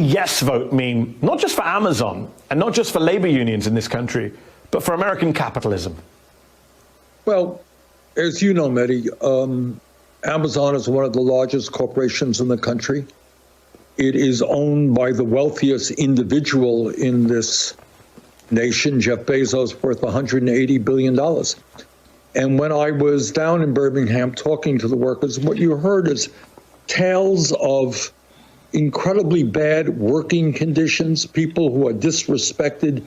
yes vote mean, not just for Amazon and not just for labor unions in this country, but for American capitalism? Well, as you know, Mehdi, Amazon is one of the largest corporations in the country. It is owned by the wealthiest individual in this nation, Jeff Bezos, worth $180 billion. And when I was down in Birmingham talking to the workers, what you heard is tales of incredibly bad working conditions, people who are disrespected,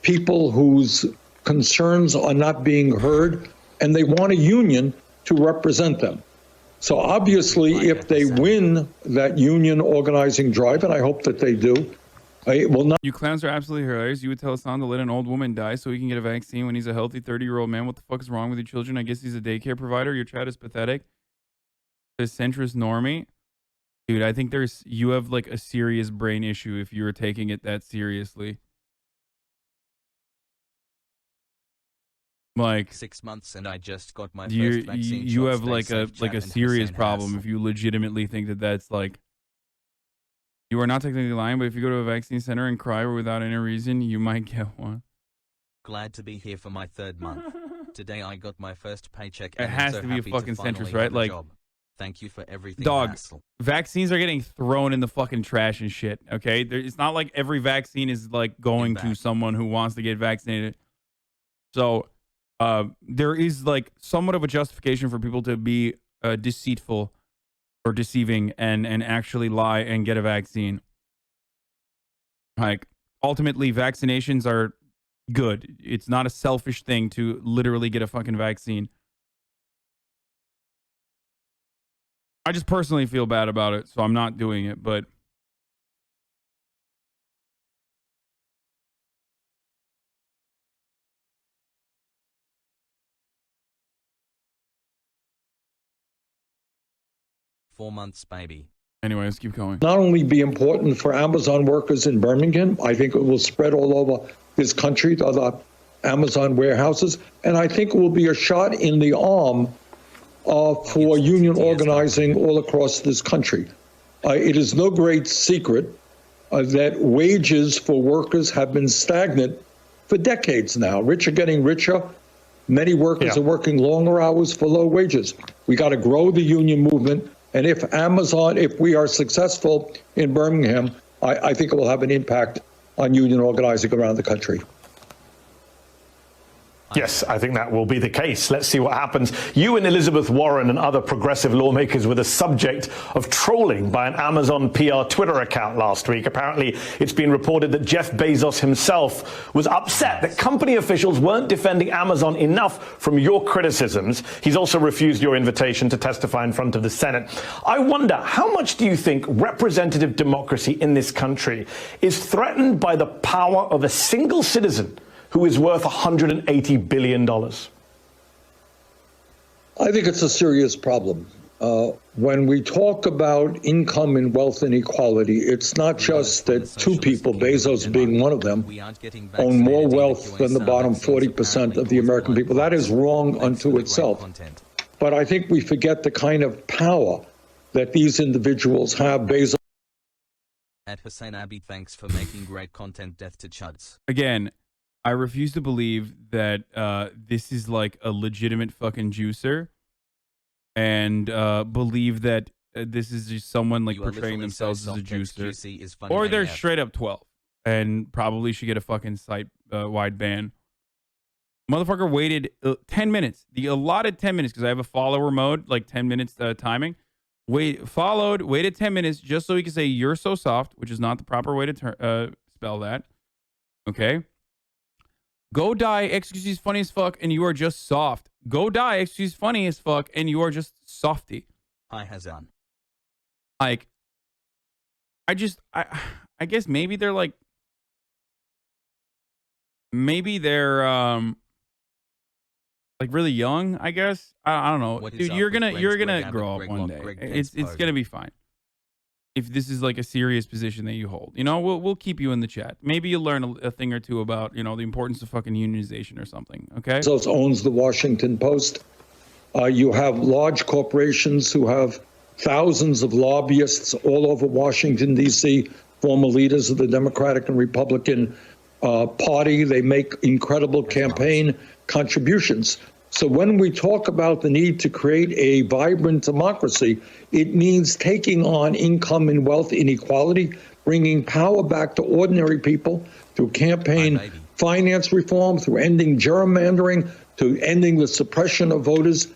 people whose concerns are not being heard, and they want a union to represent them. So obviously, if they win that union organizing drive, and I hope that they do, it will not. You clowns are absolutely hilarious. You would tell Hassan to let an old woman die so he can get a vaccine when he's a healthy 30-year-old man. What the fuck is wrong with your children? I guess he's a daycare provider. Your chat is pathetic. The centrist normie. Dude, I think you have like a serious brain issue if you were taking it that seriously. Like 6 months and I just got my first vaccine. You have like a serious problem if you legitimately think that that's like. You are not technically lying, but if you go to a vaccine center and cry without any reason, you might get one. Glad to be here for my 3rd month. Today I got my first paycheck. It has to be a fucking centrist, right? Like, thank you for everything. Dog, vaccines are getting thrown in the fucking trash and shit, okay? It's not like every vaccine is like going to someone who wants to get vaccinated. So there is like somewhat of a justification for people to be deceitful or deceiving and actually lie and get a vaccine. Like, ultimately, vaccinations are good. It's not a selfish thing to literally get a fucking vaccine. I just personally feel bad about it, so I'm not doing it, but... "4 months, baby." Anyway, let's keep going. Not only be important for Amazon workers in Birmingham, I think it will spread all over this country to other Amazon warehouses, and I think it will be a shot in the arm for union organizing all across this country. It is no great secret that wages for workers have been stagnant for decades now. Rich are getting richer. Many workers are working longer hours for low wages. We got to grow the union movement. And if we are successful in Birmingham, I think it will have an impact on union organizing around the country. Yes, I think that will be the case. Let's see what happens. You and Elizabeth Warren and other progressive lawmakers were the subject of trolling by an Amazon PR Twitter account last week. Apparently, it's been reported that Jeff Bezos himself was upset that company officials weren't defending Amazon enough from your criticisms. He's also refused your invitation to testify in front of the Senate. I wonder, how much do you think representative democracy in this country is threatened by the power of a single citizen who is worth $180 billion? I think it's a serious problem. When we talk about income and wealth inequality, it's not just that two people, Bezos being one of them, own more wealth than the bottom 40% of the American people. That is wrong unto itself. But I think we forget the kind of power that these individuals have. Bezos. At Hasanabi, thanks for making great content. Death to chuds. Again, I refuse to believe that this is like a legitimate fucking juicer, and believe that this is just someone like portraying themselves as a juicer, or they're straight up 12 and probably should get a fucking site-wide ban. Motherfucker waited 10 minutes, the allotted 10 minutes, because I have a follower mode, like 10 minutes timing. Waited 10 minutes just so he could say "you're so soft," which is not the proper way to spell that. Okay. Go die, excuse me, funny as fuck, and you are just soft. Go die, excuse me, funny as fuck, and you are just softy. Hi, Hazan. Like, I guess maybe they're like, maybe they're like really young. I guess I don't know, dude. You're gonna grow up one day. It's gonna be fine. If this is like a serious position that you hold, you know, we'll keep you in the chat. Maybe you'll learn a thing or two about, you know, the importance of fucking unionization or something. Okay. Bezos owns the Washington Post. You have large corporations who have thousands of lobbyists all over Washington, D.C., former leaders of the Democratic and Republican Party. They make incredible campaign contributions. So when we talk about the need to create a vibrant democracy, it means taking on income and wealth inequality, bringing power back to ordinary people through campaign finance reform, through ending gerrymandering, to ending the suppression of voters.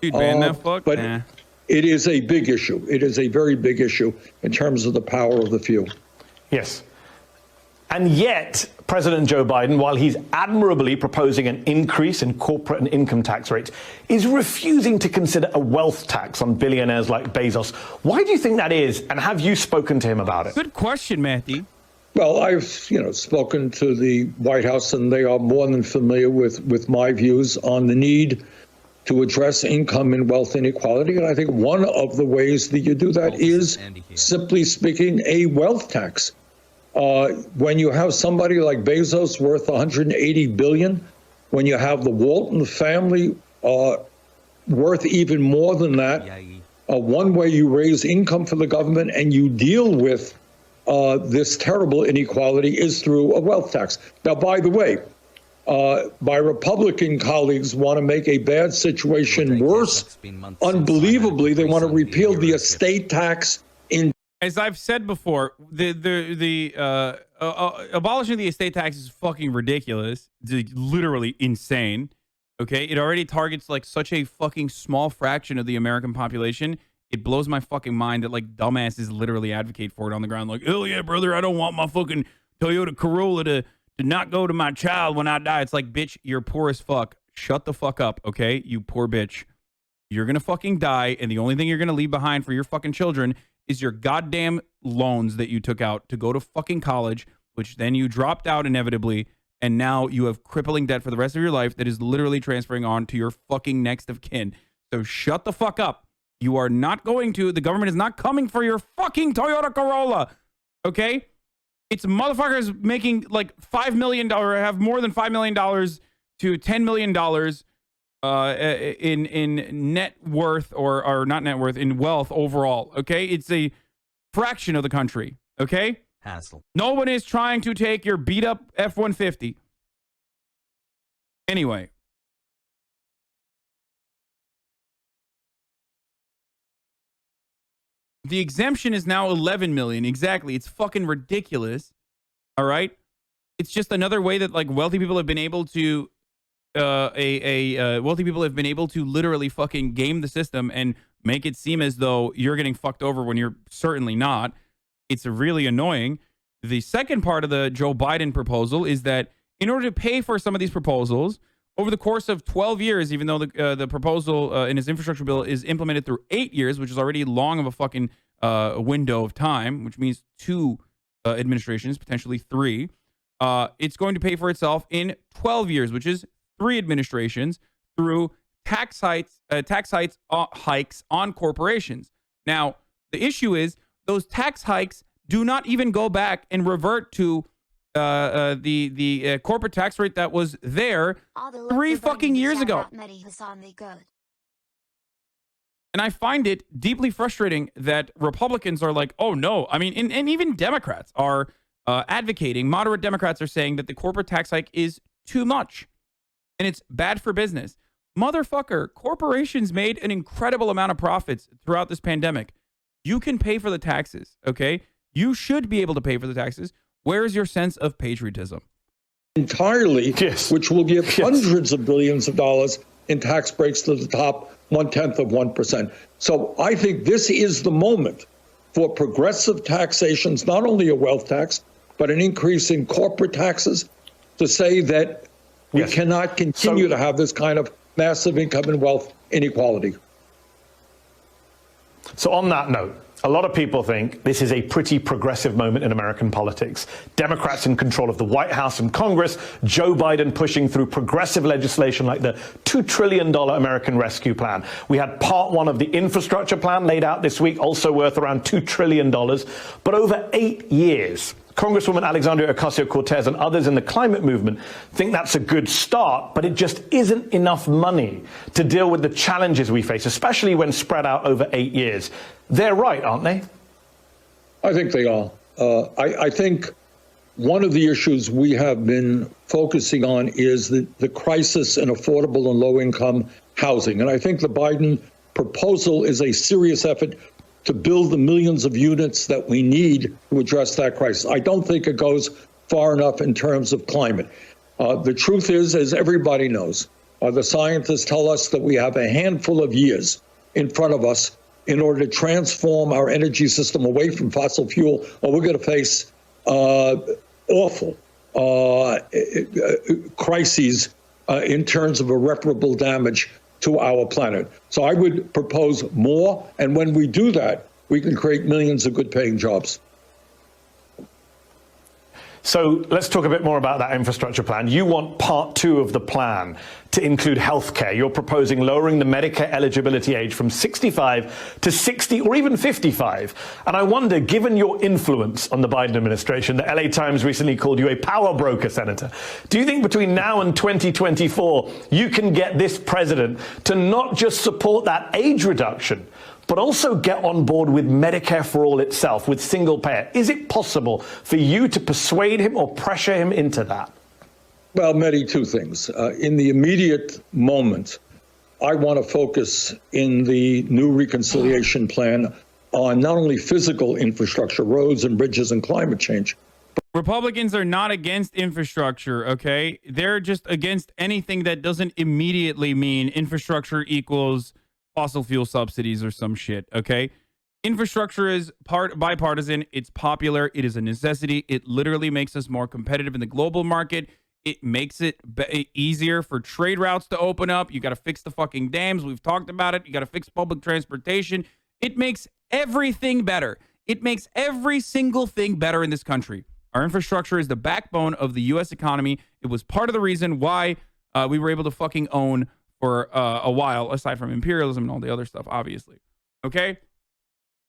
Dude, ban that fuck? But it is a big issue. It is a very big issue in terms of the power of the few. Yes. And yet, President Joe Biden, while he's admirably proposing an increase in corporate and income tax rates, is refusing to consider a wealth tax on billionaires like Bezos. Why do you think that is? And have you spoken to him about it? Good question, Matthew. Well, I've spoken to the White House, and they are more than familiar with my views on the need to address income and wealth inequality. And I think one of the ways that you do that is, simply speaking, a wealth tax. When you have somebody like Bezos worth $180 billion, when you have the Walton family worth even more than that, one way you raise income for the government and you deal with this terrible inequality is through a wealth tax. Now, by the way, my Republican colleagues want to make a bad situation worse. Unbelievably, they want to repeal the estate tax in. As I've said before, the abolishing the estate tax is fucking ridiculous. It's literally insane. Okay, it already targets like such a fucking small fraction of the American population. It blows my fucking mind that like dumbasses literally advocate for it on the ground. Like, oh yeah, brother, I don't want my fucking Toyota Corolla to not go to my child when I die. It's like, bitch, you're poor as fuck. Shut the fuck up, okay? You poor bitch. You're gonna fucking die, and the only thing you're gonna leave behind for your fucking children is your goddamn loans that you took out to go to fucking college, which then you dropped out inevitably, and now you have crippling debt for the rest of your life that is literally transferring on to your fucking next of kin. So shut the fuck up. You are not going to, the government is not coming for your fucking Toyota Corolla, okay? It's motherfuckers making like $5 million or have more than $5 million to $10 million in net worth or not net worth, in wealth overall, okay? It's a fraction of the country, okay? Hassle. No one is trying to take your beat up F-150. Anyway. The exemption is now 11 million. Exactly. It's fucking ridiculous. All right. It's just another way that like wealthy people have been able to wealthy people have been able to literally fucking game the system and make it seem as though you're getting fucked over when you're certainly not. It's really annoying. The second part of the Joe Biden proposal is that in order to pay for some of these proposals over the course of 12 years, even though the proposal in his infrastructure bill is implemented through 8 years, which is already long of a fucking window of time, which means 2 administrations, potentially 3. It's going to pay for itself in 12 years, which is 3 administrations, through tax hikes on corporations. Now, the issue is those tax hikes do not even go back and revert to the corporate tax rate that was there 3 fucking years ago. And I find it deeply frustrating that Republicans are like, oh no. I mean, and even Democrats are advocating, moderate Democrats are saying that the corporate tax hike is too much and it's bad for business. Motherfucker, corporations made an incredible amount of profits throughout this pandemic. You can pay for the taxes, okay? You should be able to pay for the taxes. Where is your sense of patriotism? Entirely, yes. Which will give hundreds of billions of dollars in tax breaks to the top 0.1%. So I think this is the moment for progressive taxations, not only a wealth tax, but an increase in corporate taxes, to say that we cannot continue to have this kind of massive income and wealth inequality. So on that note, a lot of people think this is a pretty progressive moment in American politics. Democrats in control of the White House and Congress, Joe Biden pushing through progressive legislation like the $2 trillion American Rescue Plan. We had part 1 of the infrastructure plan laid out this week, also worth around $2 trillion. But over 8 years, Congresswoman Alexandria Ocasio-Cortez and others in the climate movement think that's a good start, but it just isn't enough money to deal with the challenges we face, especially when spread out over 8 years. They're right, aren't they? I think they are. I think one of the issues we have been focusing on is the crisis in affordable and low-income housing. And I think the Biden proposal is a serious effort to build the millions of units that we need to address that crisis. I don't think it goes far enough in terms of climate. The truth is, as everybody knows, the scientists tell us that we have a handful of years in front of us in order to transform our energy system away from fossil fuel, or we're going to face awful crises in terms of irreparable damage to our planet. So I would propose more, and when we do that, we can create millions of good-paying jobs. So let's talk a bit more about that infrastructure plan. You want part 2 of the plan to include healthcare. You're proposing lowering the Medicare eligibility age from 65 to 60 or even 55. And I wonder, given your influence on the Biden administration, the LA Times recently called you a power broker, Senator. Do you think between now and 2024, you can get this president to not just support that age reduction, but also get on board with Medicare for all itself, with single payer? Is it possible for you to persuade him or pressure him into that? Well, Mehdi, two things. In the immediate moment, I want to focus in the new reconciliation plan on not only physical infrastructure, roads and bridges and climate change. Republicans are not against infrastructure, okay? They're just against anything that doesn't immediately mean infrastructure equals fossil fuel subsidies or some shit, okay? Infrastructure is bipartisan. It's popular. It is a necessity. It literally makes us more competitive in the global market. It makes it easier for trade routes to open up. You got to fix the fucking dams. We've talked about it. You got to fix public transportation. It makes everything better. It makes every single thing better in this country. Our infrastructure is the backbone of the U.S. economy. It was part of the reason why we were able to fucking own for a while, aside from imperialism and all the other stuff, obviously. Okay?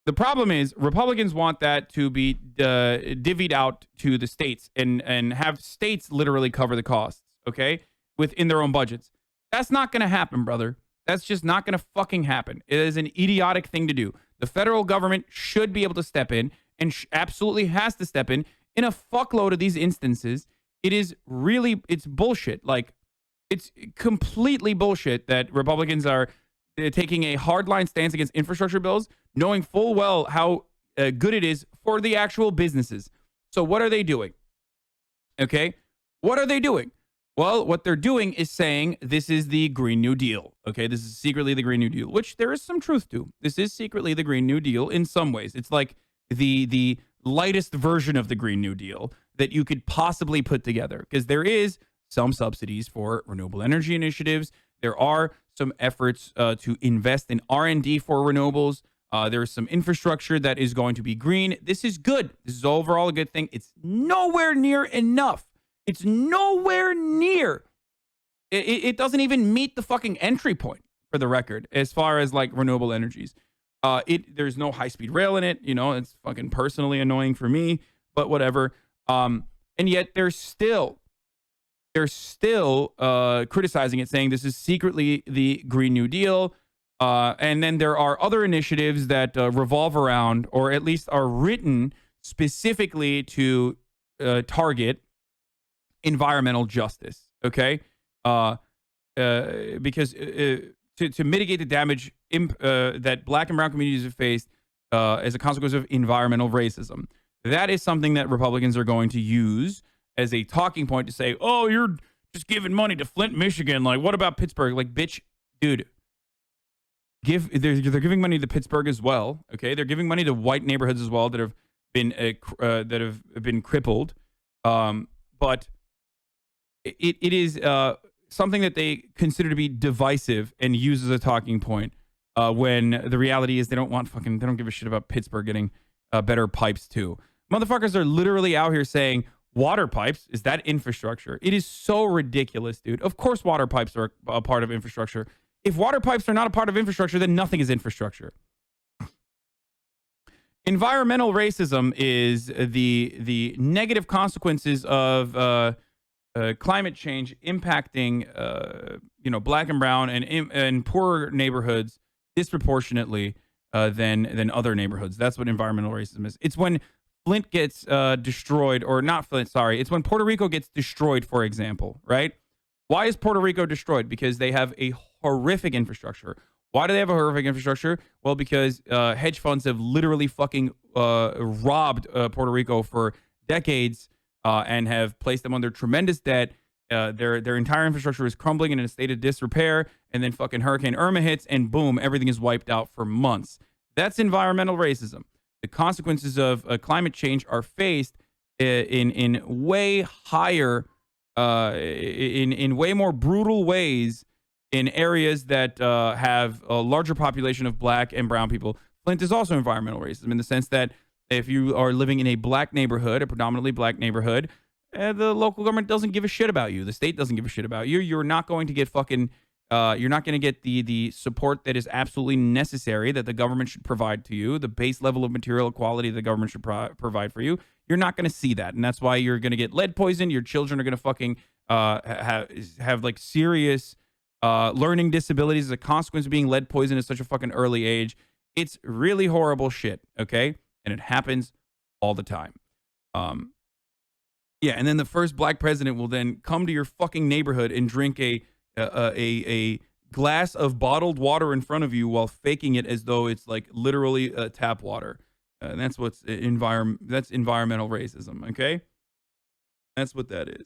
The problem is Republicans want that to be divvied out to the states and have states literally cover the costs, okay, within their own budgets. That's not going to happen, brother. That's just not going to fucking happen. It is an idiotic thing to do. The federal government should be able to step in and absolutely has to step in a fuckload of these instances. It's bullshit. Like, it's completely bullshit that Republicans are taking a hardline stance against infrastructure bills, knowing full well how good it is for the actual businesses. So what are they doing? Okay? What are they doing? Well, what they're doing is saying this is the Green New Deal. Okay? This is secretly the Green New Deal, which there is some truth to. This is secretly the Green New Deal in some ways. It's like the lightest version of the Green New Deal that you could possibly put together, because there is some subsidies for renewable energy initiatives. There are some efforts to invest in R&D for renewables. There is some infrastructure that is going to be green. This is good. This is overall a good thing. It's nowhere near enough. It's nowhere near. It doesn't even meet the fucking entry point, for the record, as far as like renewable energies. There's no high-speed rail in it. You know, it's fucking personally annoying for me, but whatever. And yet they're still criticizing it, saying this is secretly the Green New Deal. And then there are other initiatives that revolve around, or at least are written specifically to target environmental justice. Okay, because to mitigate the damage that Black and brown communities have faced as a consequence of environmental racism. That is something that Republicans are going to use as a talking point to say, oh, you're just giving money to Flint, Michigan. Like, what about Pittsburgh? Like, bitch, dude, they're giving money to Pittsburgh as well. Okay, they're giving money to white neighborhoods as well that have been crippled. But it is something that they consider to be divisive and use as a talking point when the reality is they don't give a shit about Pittsburgh getting better pipes too. Motherfuckers are literally out here saying, water pipes, is that infrastructure? It is so ridiculous, dude. Of course water pipes are a part of infrastructure. If water pipes are not a part of infrastructure, then nothing is infrastructure. Environmental racism is the negative consequences of climate change impacting Black and brown and poorer neighborhoods disproportionately than other neighborhoods. That's what environmental racism is. It's when Flint gets destroyed, or not Flint, sorry. It's when Puerto Rico gets destroyed, for example, right? Why is Puerto Rico destroyed? Because they have a horrific infrastructure. Why do they have a horrific infrastructure? Well, because hedge funds have literally fucking robbed Puerto Rico for decades and have placed them under tremendous debt. Their entire infrastructure is crumbling and in a state of disrepair. And then fucking Hurricane Irma hits, and boom, everything is wiped out for months. That's environmental racism. The consequences of climate change are faced in way higher, in way more brutal ways in areas that have a larger population of black and brown people. Flint is also environmental racism in the sense that if you are living in a black neighborhood, a predominantly black neighborhood, the local government doesn't give a shit about you. The state doesn't give a shit about you. You're not going to get fucking, you're not going to get the support that is absolutely necessary that the government should provide to you, the base level of material equality the government should provide for you. You're not going to see that. And that's why you're going to get lead poison. Your children are going to fucking have like serious learning disabilities as a consequence of being lead poisoned at such a fucking early age. It's really horrible shit, okay? And it happens all the time. Yeah, and then the first black president will then come to your fucking neighborhood and drink a glass of bottled water in front of you while faking it as though it's like literally tap water. And that's what's that's environmental racism, okay? That's what that is.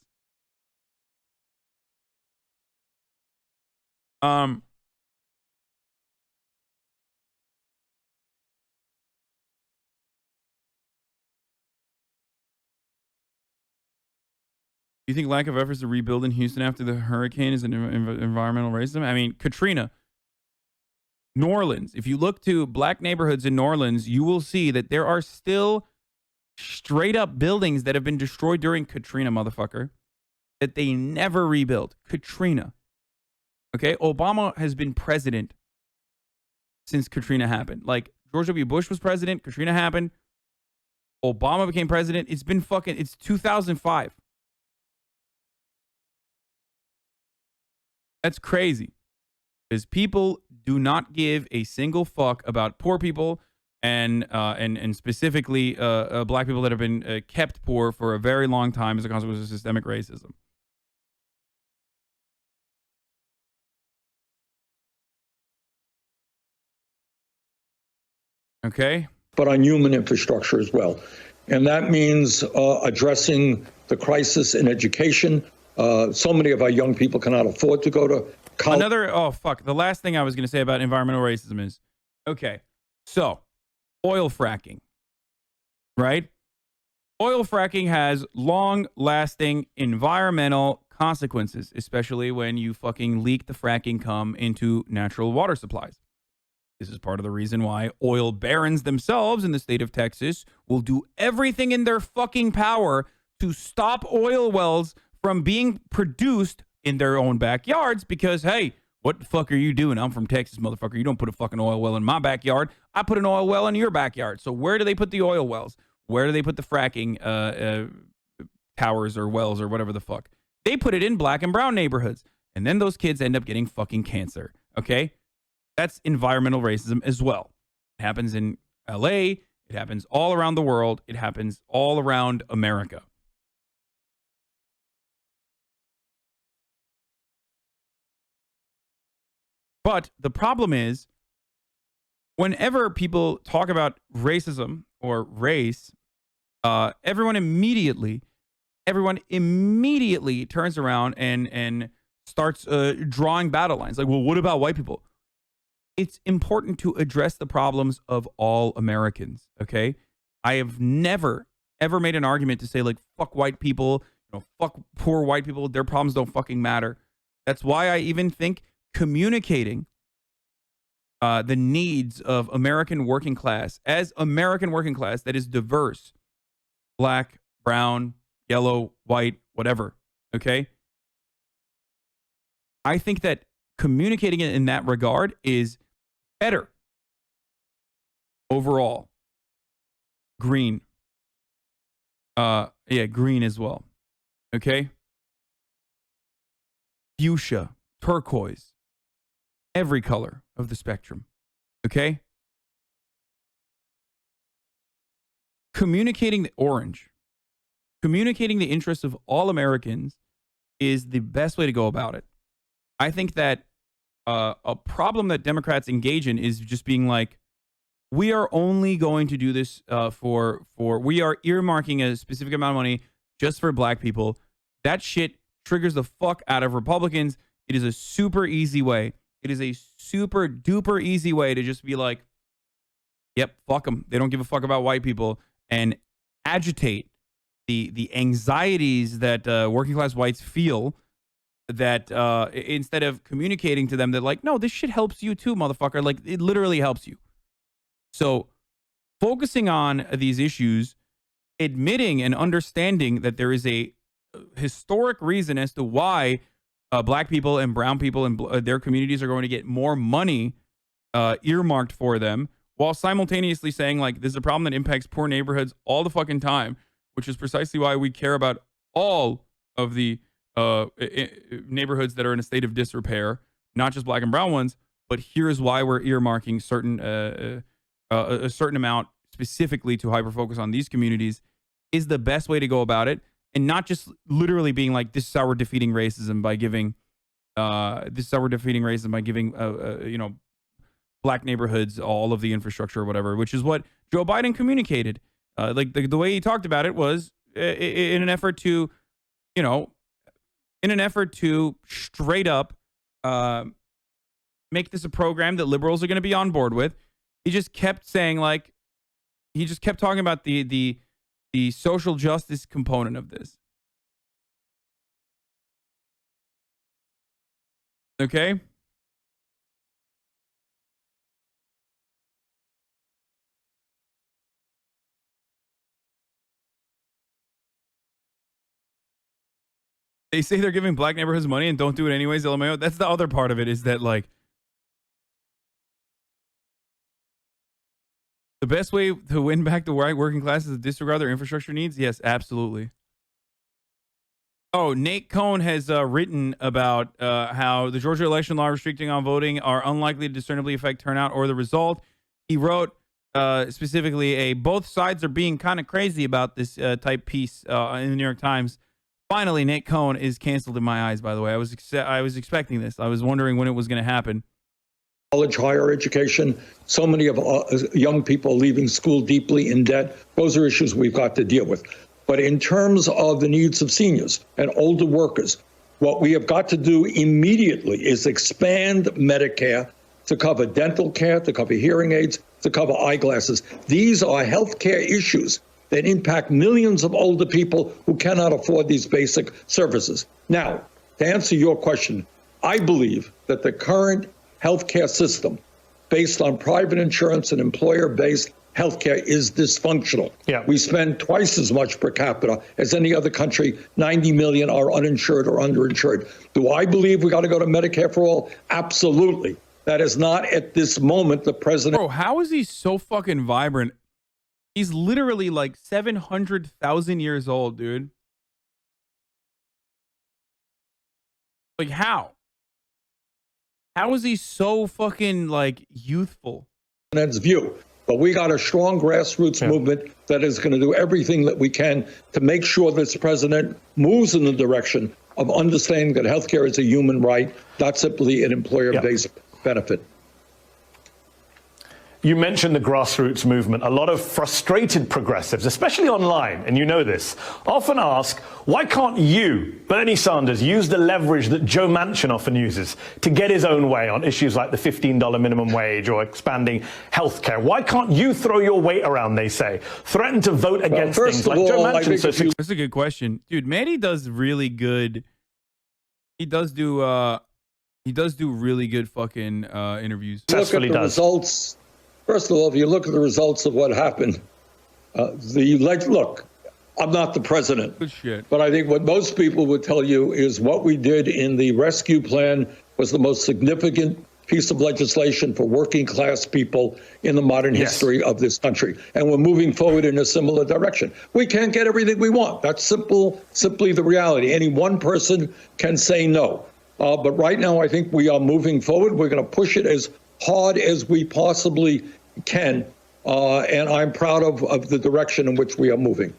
Do you think lack of efforts to rebuild in Houston after the hurricane is an environmental racism? I mean, Katrina, New Orleans. If you look to black neighborhoods in New Orleans, you will see that there are still straight up buildings that have been destroyed during Katrina, motherfucker, that they never rebuilt. Katrina. Okay, Obama has been president since Katrina happened. Like, George W. Bush was president, Katrina happened, Obama became president. It's been fucking, it's 2005. That's crazy. Because people do not give a single fuck about poor people and specifically black people that have been kept poor for a very long time as a consequence of systemic racism. Okay. But on human infrastructure as well. And that means addressing the crisis in education. So many of our young people cannot afford to go to college. The last thing I was going to say about environmental racism is, okay, so oil fracking, right? Oil fracking has long-lasting environmental consequences, especially when you fucking leak the fracking cum into natural water supplies. This is part of the reason why oil barons themselves in the state of Texas will do everything in their fucking power to stop oil wells from being produced in their own backyards because, hey, what the fuck are you doing? I'm from Texas, motherfucker. You don't put a fucking oil well in my backyard. I put an oil well in your backyard. So where do they put the oil wells? Where do they put the fracking towers or wells or whatever the fuck? They put it in black and brown neighborhoods. And then those kids end up getting fucking cancer. Okay? That's environmental racism as well. It happens in LA. It happens all around the world. It happens all around America. But the problem is, whenever people talk about racism or race, everyone immediately turns around and starts drawing battle lines. Like, well, what about white people? It's important to address the problems of all Americans, okay? I have never, ever made an argument to say, like, fuck white people, fuck poor white people, their problems don't fucking matter. That's why I even think communicating the needs of American working class, as American working class that is diverse, black, brown, yellow, white, whatever, okay? I think that communicating it in that regard is better overall. Green. Green as well. Okay? Fuchsia, turquoise, every color of the spectrum. Okay? communicating communicating the interests of all Americans is the best way to go about it. I think that a problem that Democrats engage in is just being like, we are only going to do this we are earmarking a specific amount of money just for black people. That shit triggers the fuck out of Republicans. It is a super easy way. It is a super duper easy way to just be like, yep, fuck them. They don't give a fuck about white people, and agitate the anxieties that working class whites feel, that instead of communicating to them that like, no, this shit helps you too, motherfucker. Like, it literally helps you. So focusing on these issues, admitting and understanding that there is a historic reason as to why black people and brown people and their communities are going to get more money earmarked for them, while simultaneously saying like, this is a problem that impacts poor neighborhoods all the fucking time, which is precisely why we care about all of the neighborhoods that are in a state of disrepair, not just black and brown ones. But here's why we're earmarking a certain amount specifically to hyper focus on these communities, is the best way to go about it, and not just literally being like, this is how we're defeating racism by giving black neighborhoods all of the infrastructure or whatever, which is what Joe Biden communicated. Like the way he talked about it was in an effort to straight up make this a program that liberals are going to be on board with. He just kept saying he just kept talking about the social justice component of this. Okay? They say they're giving black neighborhoods money and don't do it anyways, LMAO. That's the other part of it, is that like, the best way to win back the white working class is to disregard their infrastructure needs? Yes, absolutely. Oh, Nate Cohn has written about how the Georgia election law restricting on voting are unlikely to discernibly affect turnout or the result. He wrote specifically both sides are being kind of crazy about this type piece in the New York Times. Finally, Nate Cohn is canceled in my eyes, by the way. I was expecting this. I was wondering when it was going to happen. College, higher education, so many of young people leaving school deeply in debt. Those are issues we've got to deal with. But in terms of the needs of seniors and older workers, what we have got to do immediately is expand Medicare to cover dental care, to cover hearing aids, to cover eyeglasses. These are healthcare issues that impact millions of older people who cannot afford these basic services. Now, to answer your question, I believe that the current healthcare system based on private insurance and employer-based healthcare is dysfunctional. Yeah. We spend twice as much per capita as any other country. 90 million are uninsured or underinsured. Do I believe we got to go to Medicare for all? Absolutely. That is not at this moment the president. Bro, how is he so fucking vibrant? He's literally like 700,000 years old, dude. Like, how? How is he so fucking like youthful? President's view. But we got a strong grassroots movement that is going to do everything that we can to make sure this president moves in the direction of understanding that healthcare is a human right, not simply an employer-based benefit. You mentioned the grassroots movement. A lot of frustrated progressives, especially online, and you know this, often ask, why can't you, Bernie Sanders, use the leverage that Joe Manchin often uses to get his own way on issues like the $15 minimum wage or expanding healthcare? Why can't you throw your weight around, they say, threaten to vote against things like Joe Manchin? That's a good question. Dude, Manny does really good. He does do really good fucking interviews. Look at the results. First of all, if you look at the results of what happened, look, I'm not the president, good shit. But I think what most people would tell you is what we did in the rescue plan was the most significant piece of legislation for working class people in the modern history of this country. And we're moving forward in a similar direction. We can't get everything we want. That's simply the reality. Any one person can say no. But right now, I think we are moving forward. We're going to push it as hard as we possibly can. and I'm proud of the direction in which we are moving.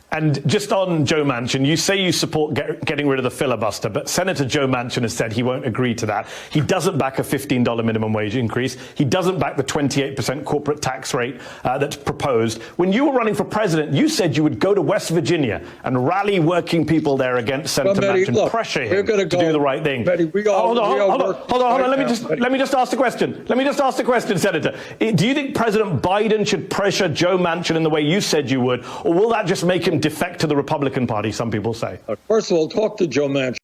And just on Joe Manchin, you say you support getting rid of the filibuster, but Senator Joe Manchin has said he won't agree to that. He doesn't back a $15 minimum wage increase. He doesn't back the 28% corporate tax rate that's proposed. When you were running for president, you said you would go to West Virginia and rally working people there against Senator Manchin, look, pressure him to do the right thing. Hold on. Let me just ask the question. Let me just ask the question, Senator. Do you think President Biden should pressure Joe Manchin in the way you said you would, or will that just make him defect to the Republican Party, some people say? First of all, talk to Joe Manchin.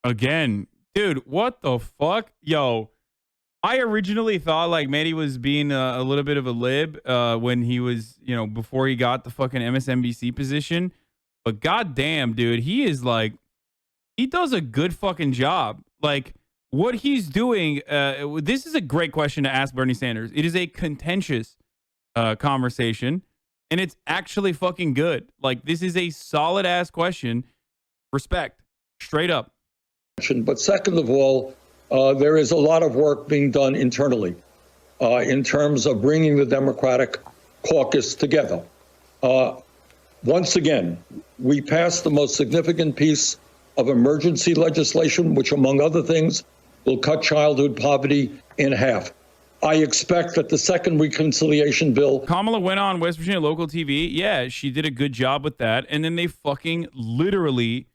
Again, dude, what the fuck? Yo, I originally thought like Manny was being a little bit of a lib when he was, before he got the fucking MSNBC position. But goddamn, dude, he is like, he does a good fucking job. Like what he's doing. This is a great question to ask Bernie Sanders. It is a contentious conversation. And it's actually fucking good. Like, this is a solid ass question. Respect. Straight up. But second of all, there is a lot of work being done internally in terms of bringing the Democratic caucus together. Once again, we passed the most significant piece of emergency legislation, which, among other things, will cut childhood poverty in half. I expect that the second reconciliation bill. Kamala went on West Virginia local TV. Yeah, she did a good job with that. And then they fucking literally,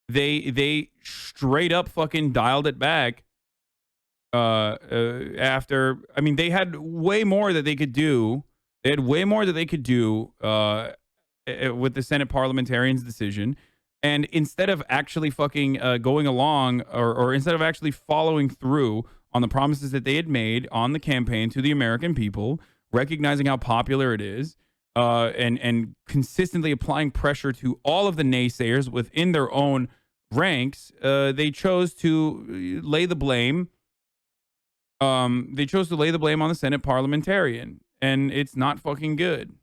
they straight up fucking dialed it back. After, I mean, they had way more that they could do. They had way more that they could do with the Senate parliamentarians' decision. And instead of actually fucking going along or instead of actually following through on the promises that they had made on the campaign to the American people, recognizing how popular it is, and consistently applying pressure to all of the naysayers within their own ranks, they chose to lay the blame. They chose to lay the blame on the Senate parliamentarian, and it's not fucking good.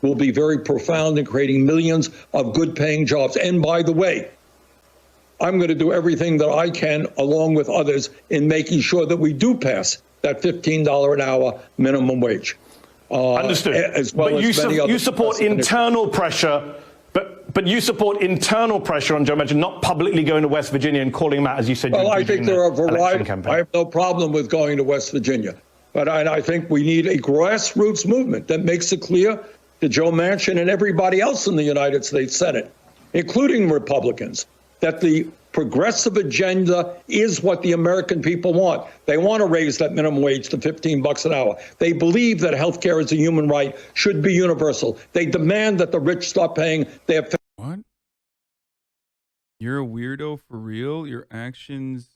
Will be very profound in creating millions of good-paying jobs. And by the way, I'm going to do everything that I can, along with others, in making sure that we do pass that $15 an hour minimum wage. Understood. As well but as you support internal pressure, but you support internal pressure on Joe Manchin, not publicly going to West Virginia and calling him out, as you said. Well, I think there are a variety. I have no problem with going to West Virginia, but I think we need a grassroots movement that makes it clear to Joe Manchin and everybody else in the United States Senate, including Republicans, that the progressive agenda is what the American people want. They want to raise that minimum wage to $15 an hour. They believe that health care is a human right, should be universal. They demand that the rich stop paying their... What? You're a weirdo for real? Your actions...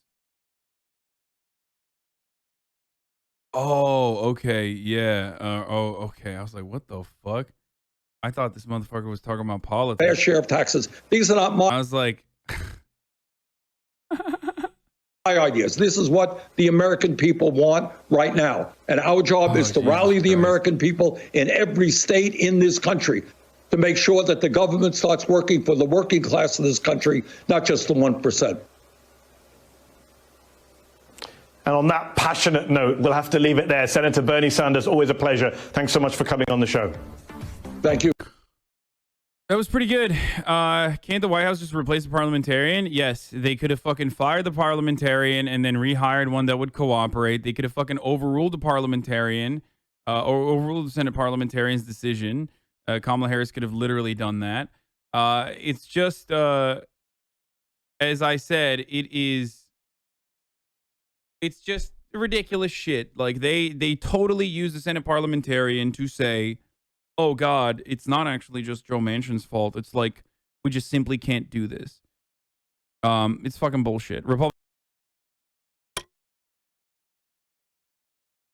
Oh, okay, yeah. Okay. I was like, what the fuck? I thought this motherfucker was talking about politics. Fair share of taxes. These are not my... I was like... my ideas. This is what the American people want right now. And our job is to rally the American people in every state in this country to make sure that the government starts working for the working class of this country, not just the 1%. And on that passionate note, we'll have to leave it there. Senator Bernie Sanders, always a pleasure. Thanks so much for coming on the show. Thank you. That was pretty good. Can't the White House just replace the parliamentarian? Yes, they could have fucking fired the parliamentarian and then rehired one that would cooperate. They could have fucking overruled the parliamentarian or overruled the Senate parliamentarian's decision. Kamala Harris could have literally done that. It's just, as I said, it's just ridiculous shit. Like they totally use the Senate parliamentarian to say, oh God, it's not actually just Joe Manchin's fault. It's like, we just simply can't do this. It's fucking bullshit.